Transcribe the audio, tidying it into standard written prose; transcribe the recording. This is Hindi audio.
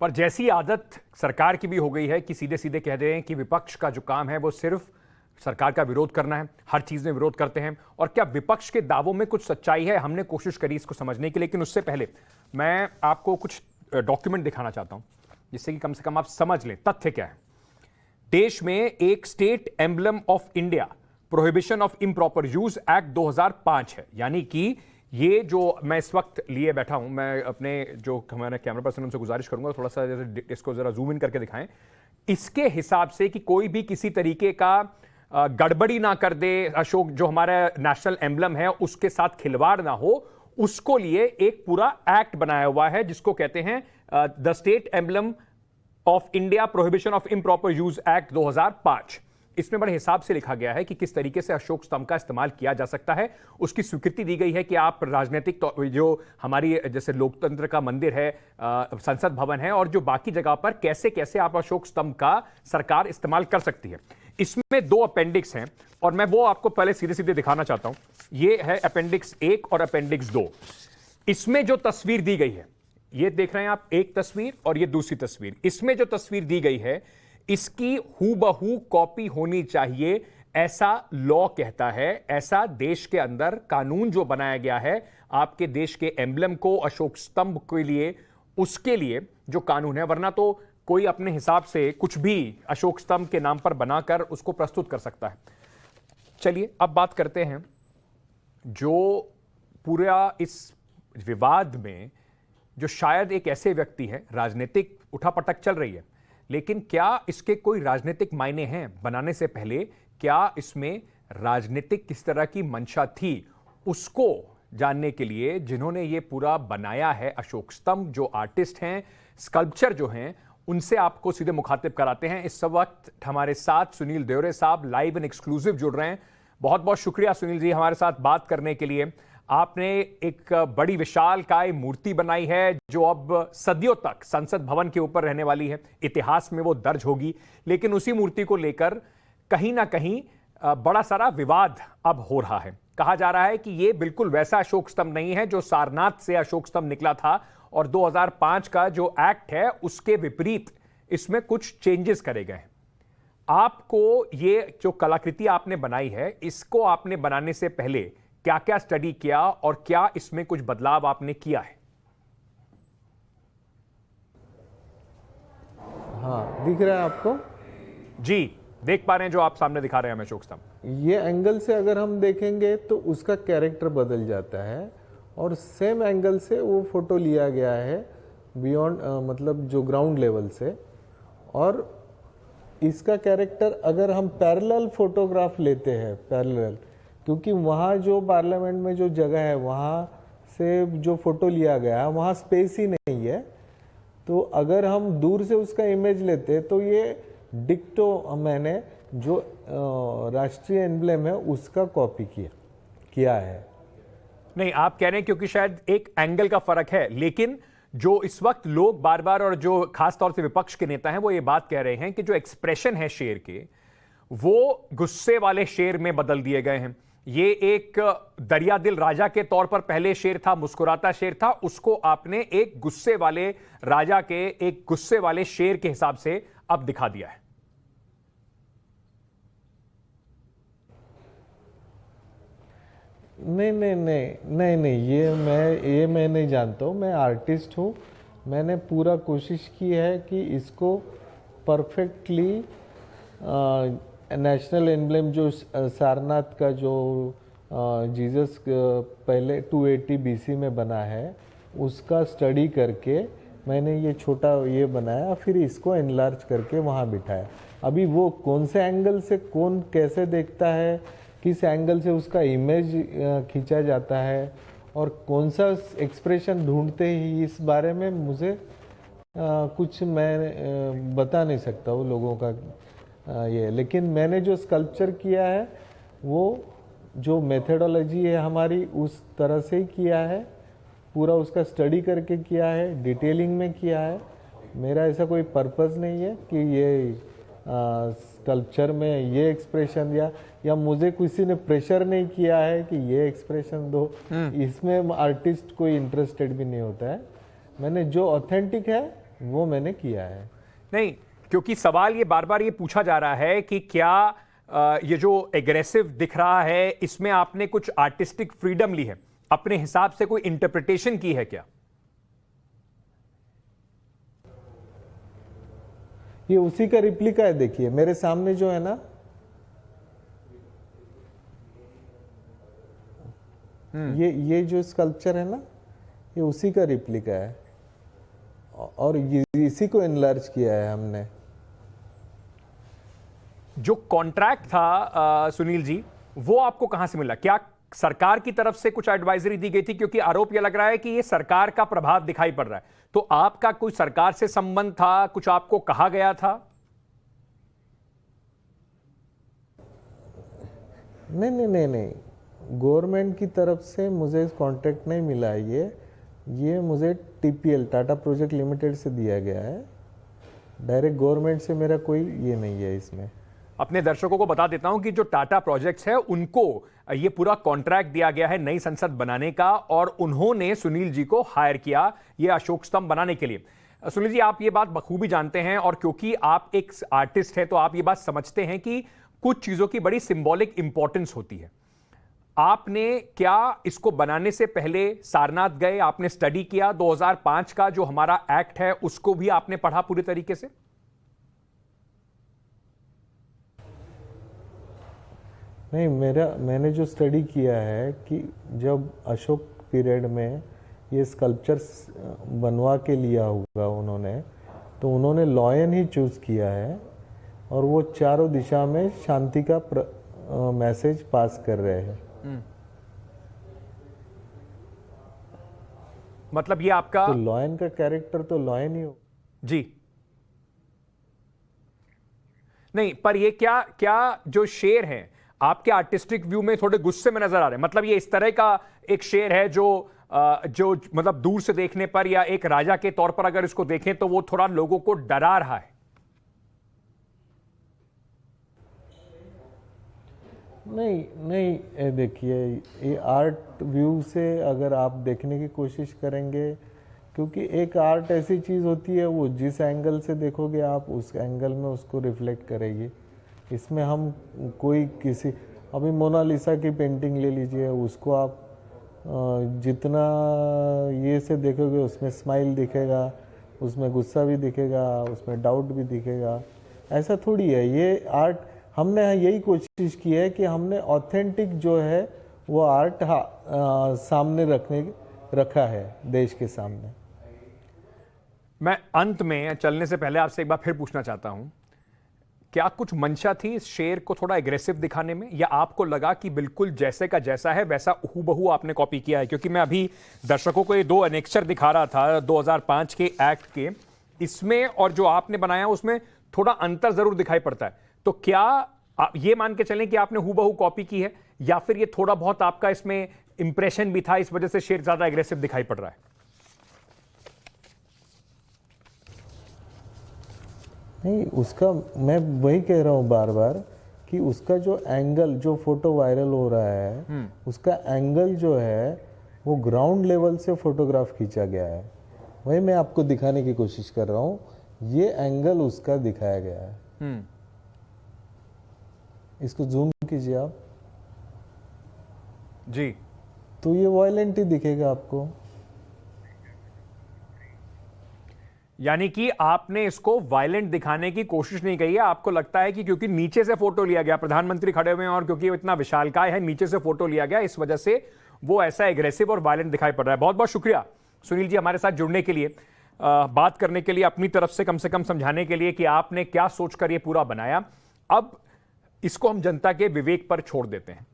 पर जैसी आदत सरकार की भी हो गई है कि सीधे सीधे कह रहे हैं कि विपक्ष का जो काम है वो सिर्फ सरकार का विरोध करना है, हर चीज में विरोध करते हैं। और क्या विपक्ष के दावों में कुछ सच्चाई है? हमने कोशिश करी इसको समझने की, लेकिन उससे पहले मैं आपको कुछ डॉक्यूमेंट दिखाना चाहता हूं जिससे कि कम से कम आप समझ लें तथ्य क्या है। देश में एक state emblem of India prohibition of improper use act 2005 है, यानी कि ये जो मैं इस वक्त लिए बैठा हूं, मैं अपने जो हमारे कैमरा पर्सन उनसे गुजारिश करूंगा थोड़ा सा इसको जरा जूम इन करके दिखाएं। इसके हिसाब से कि कोई भी किसी तरीके का गड़बड़ी ना कर दे, अशोक जो हमारा नेशनल एम्बलम है उसके साथ खिलवाड़ ना हो, उसको लिए एक पूरा एक्ट बनाया हुआ है जिसको कहते हैं the state emblem of India prohibition of improper use act 2005। इसमें बड़े हिसाब से लिखा गया है कि किस तरीके से अशोक स्तंभ का इस्तेमाल किया जा सकता है। उसकी स्वीकृति दी गई है कि आप राजनीतिक जो हमारी जैसे लोकतंत्र का मंदिर है, संसद भवन है और जो बाकी जगह पर कैसे कैसे आप अशोक स्तंभ का सरकार इस्तेमाल कर सकती है। इसमें 2 अपेंडिक्स हैं और मैं वो आपको पहले सीधे सीधे दिखाना चाहता हूं। ये है अपेंडिक्स 1 और अपेंडिक्स 2। इसमें जो तस्वीर दी गई है, ये देख रहे हैं आप, एक तस्वीर और ये दूसरी तस्वीर। इसमें जो तस्वीर दी गई है इसकी हूबहू कॉपी होनी चाहिए, ऐसा लॉ कहता है। ऐसा देश के अंदर कानून जो बनाया गया है आपके देश के एम्बलम को, अशोक स्तंभ के लिए, उसके लिए जो कानून है, वरना तो कोई अपने हिसाब से कुछ भी अशोक स्तंभ के नाम पर बनाकर उसको प्रस्तुत कर सकता है। चलिए अब बात करते हैं जो पूरा इस विवाद में जो शायद एक ऐसे व्यक्ति हैं, राजनीतिक उठापटक चल रही है, लेकिन क्या इसके कोई राजनीतिक मायने हैं? बनाने से पहले क्या इसमें राजनीतिक किस तरह की मंशा थी, उसको जानने के लिए जिन्होंने ये पूरा बनाया है अशोक स्तंभ, जो आर्टिस्ट हैं, स्कल्पचर जो हैं, उनसे आपको सीधे मुखातिब कराते हैं। इस वक्त हमारे साथ सुनील देवरे साहब लाइव एंड एक्सक्लूसिव जुड़ रहे हैं। बहुत बहुत शुक्रिया सुनील जी हमारे साथ बात करने के लिए। आपने एक बड़ी विशालकाय मूर्ति बनाई है जो अब सदियों तक संसद भवन के ऊपर रहने वाली है, इतिहास में वो दर्ज होगी। लेकिन उसी मूर्ति को लेकर कहीं ना कहीं बड़ा सारा विवाद अब हो रहा है। कहा जा रहा है कि ये बिल्कुल वैसा अशोक स्तंभ नहीं है जो सारनाथ से अशोक स्तंभ निकला था, और 2005 का जो एक्ट है उसके विपरीत इसमें कुछ चेंजेस करे गए हैं। आपको ये जो कलाकृति आपने बनाई है, इसको आपने बनाने से पहले क्या क्या स्टडी किया और क्या इसमें कुछ बदलाव आपने किया है? हाँ, दिख रहा है आपको? जी, देख पा रहे हैं जो आप सामने दिखा रहे हैं हमें अशोक स्तंभ। ये एंगल से अगर हम देखेंगे तो उसका कैरेक्टर बदल जाता है, और सेम एंगल से वो फोटो लिया गया है बियॉन्ड, मतलब जो ग्राउंड लेवल से। और इसका कैरेक्टर अगर हम पैरेलल फोटोग्राफ लेते हैं, पैरेलल, क्योंकि वहाँ जो पार्लियामेंट में जो जगह है वहाँ से जो फोटो लिया गया है वहाँ स्पेस ही नहीं है, तो अगर हम दूर से उसका इमेज लेते तो ये डिक्टो मैंने जो राष्ट्रीय एम्बलम है उसका कॉपी किया है। नहीं, आप कह रहे हैं क्योंकि शायद एक एंगल का फर्क है, लेकिन जो इस वक्त लोग बार बार और जो खास तौर से विपक्ष के नेता हैं वो ये बात कह रहे हैं कि जो एक्सप्रेशन है शेर के, वो गुस्से वाले शेर में बदल दिए गए हैं। ये एक दरिया दिल राजा के तौर पर पहले शेर था, मुस्कुराता शेर था, उसको आपने एक गुस्से वाले राजा के, एक गुस्से वाले शेर के हिसाब से अब दिखा दिया है। नहीं, ये मैं नहीं जानता हूँ। मैं आर्टिस्ट हूँ। मैंने पूरा कोशिश की है कि इसको परफेक्टली नेशनल एम्बलम जो सारनाथ का जो जीसस पहले 280 BC में बना है उसका स्टडी करके मैंने ये छोटा ये बनाया, फिर इसको एनलार्ज करके वहाँ बिठाया। अभी वो कौन से एंगल से कौन कैसे देखता है, किस एंगल से उसका इमेज खींचा जाता है और कौन सा एक्सप्रेशन ढूंढते ही, इस बारे में मुझे कुछ मैं बता नहीं सकता हूँ लोगों का ये। लेकिन मैंने जो स्कल्पचर किया है वो जो मेथडोलॉजी है हमारी उस तरह से ही किया है, पूरा उसका स्टडी करके किया है, डिटेलिंग में किया है। मेरा ऐसा कोई पर्पस नहीं है कि ये स्कल्पचर में ये एक्सप्रेशन या मुझे किसी ने प्रेशर नहीं किया है कि ये एक्सप्रेशन दो। इसमें आर्टिस्ट कोई इंटरेस्टेड भी नहीं होता है। मैंने जो ऑथेंटिक है वो मैंने किया है। नहीं, क्योंकि सवाल ये बार बार ये पूछा जा रहा है कि क्या ये जो एग्रेसिव दिख रहा है इसमें आपने कुछ आर्टिस्टिक फ्रीडम ली है, अपने हिसाब से कोई इंटरप्रिटेशन की है क्या? ये उसी का रिप्लिका है, देखिए मेरे सामने जो है ना, ये जो स्कल्पचर है ना, ये उसी का रिप्लिका है और इसी को एनलार्ज किया है हमने। जो कॉन्ट्रैक्ट था सुनील जी, वो आपको कहां से मिला? क्या सरकार की तरफ से कुछ एडवाइजरी दी गई थी? क्योंकि आरोप यह लग रहा है कि ये सरकार का प्रभाव दिखाई पड़ रहा है, तो आपका कोई सरकार से संबंध था, कुछ आपको कहा गया था? नहीं, गवर्नमेंट की तरफ से मुझे कॉन्ट्रैक्ट नहीं मिला है। ये मुझे टीपीएल, टाटा प्रोजेक्ट लिमिटेड से दिया गया है। डायरेक्ट गवर्नमेंट से मेरा कोई ये नहीं है इसमें। अपने दर्शकों को बता देता हूं कि जो टाटा प्रोजेक्ट्स है उनको ये पूरा कॉन्ट्रैक्ट दिया गया है नई संसद बनाने का, और उन्होंने सुनील जी को हायर किया ये अशोक स्तंभ बनाने के लिए। सुनील जी, आप ये बात बखूबी जानते हैं, और क्योंकि आप एक आर्टिस्ट हैं तो आप ये बात समझते हैं कि कुछ चीजों की बड़ी सिंबॉलिक इंपॉर्टेंस होती है। आपने क्या इसको बनाने से पहले सारनाथ गए, आपने स्टडी किया? 2005 का जो हमारा एक्ट है उसको भी आपने पढ़ा पूरी तरीके से? नहीं, मैंने जो स्टडी किया है कि जब अशोक पीरियड में ये स्कल्पचर्स बनवा के लिया होगा उन्होंने, तो उन्होंने लॉयन ही चूज किया है और वो चारों दिशा में शांति का मैसेज पास कर रहे हैं। मतलब ये आपका तो लॉयन का कैरेक्टर तो लॉयन ही हो जी। नहीं, पर ये क्या जो शेर हैं आपके आर्टिस्टिक व्यू में थोड़े गुस्से में नजर आ रहे हैं? मतलब ये इस तरह का एक शेर है जो मतलब दूर से देखने पर या एक राजा के तौर पर अगर इसको देखें तो वो थोड़ा लोगों को डरा रहा है। नहीं, देखिए ये आर्ट व्यू से अगर आप देखने की कोशिश करेंगे, क्योंकि एक आर्ट ऐसी चीज़ होती है, वो जिस एंगल से देखोगे आप उस एंगल में उसको रिफ्लेक्ट करेगी। इसमें हम कोई किसी, अभी मोनालिसा की पेंटिंग ले लीजिए, उसको आप जितना ये से देखोगे उसमें स्माइल दिखेगा, उसमें गुस्सा भी दिखेगा, उसमें डाउट भी दिखेगा। ऐसा थोड़ी है ये आर्ट। हमने यही कोशिश की है कि हमने ऑथेंटिक जो है वो आर्ट सामने रखा है देश के सामने। मैं अंत में चलने से पहले आपसे एक बार फिर पूछना चाहता हूं, क्या कुछ मंशा थी इस शेर को थोड़ा एग्रेसिव दिखाने में, या आपको लगा कि बिल्कुल जैसे का जैसा है वैसा हूबहू आपने कॉपी किया है? क्योंकि मैं अभी दर्शकों को ये 2 अनेक्चर दिखा रहा था 2005 के एक्ट के, इसमें और जो आपने बनाया उसमें थोड़ा अंतर जरूर दिखाई पड़ता है। तो क्या आप ये मान के चलें कि आपने हूबहू कॉपी की है, या फिर ये थोड़ा बहुत आपका इसमें इंप्रेशन भी था, इस वजह से शेर ज्यादा एग्रेसिव दिखाई पड़ रहा है? नहीं, उसका मैं वही कह रहा हूँ बार बार कि उसका जो एंगल, जो फोटो वायरल हो रहा है, उसका एंगल जो है वो ग्राउंड लेवल से फोटोग्राफ खींचा गया है। वही मैं आपको दिखाने की कोशिश कर रहा हूँ, ये एंगल उसका दिखाया गया है। इसको जूम कीजिए आप जी, तो ये वायलेंट ही दिखेगा आपको। यानी कि आपने इसको वायलेंट दिखाने की कोशिश नहीं की है। आपको लगता है कि क्योंकि नीचे से फोटो लिया गया, प्रधानमंत्री खड़े हुए हैं और क्योंकि वो इतना विशालकाय है, नीचे से फोटो लिया गया, इस वजह से वो ऐसा एग्रेसिव और वायलेंट दिखाई पड़ रहा है। बहुत बहुत शुक्रिया सुनील जी हमारे साथ जुड़ने के लिए, बात करने के लिए, अपनी तरफ से कम समझाने के लिए कि आपने क्या सोचकर ये पूरा बनाया। अब इसको हम जनता के विवेक पर छोड़ देते हैं।